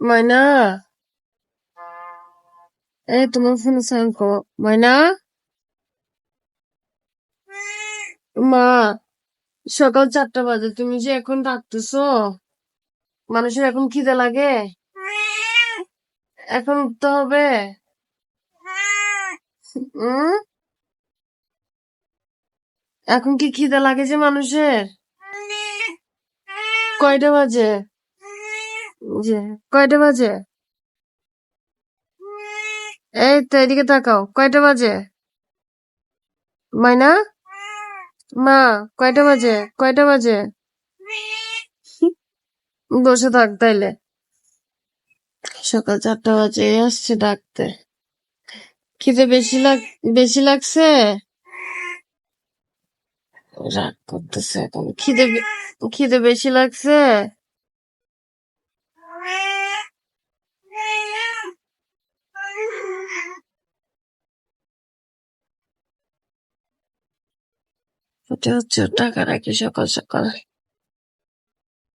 ময়না, তোমার ফোনে সাইন করো। ময়না, মা, সকাল 4টা বাজে, তুমি যে এখন ডাকতেছো। মানুষের এখন খিদে লাগে, এখন উঠতে হবে। উম এখন কি খিদে লাগে যে মানুষের? কয়টা বাজে? যে কয়টা বাজে? এই তো এদিকে তাকাও, কয়টা বাজে? ময়না, মা, কয়টা বাজে? কয়টা বাজে? বসে থাক তাইলে। সকাল 4টা বাজে আসছে ডাকতে। খিদে বেশি লাগছে। রাগ করতেছে এখন। খিদে বেশি লাগছে। এটা হচ্ছে ওর টাকা রাখি সকাল সকাল।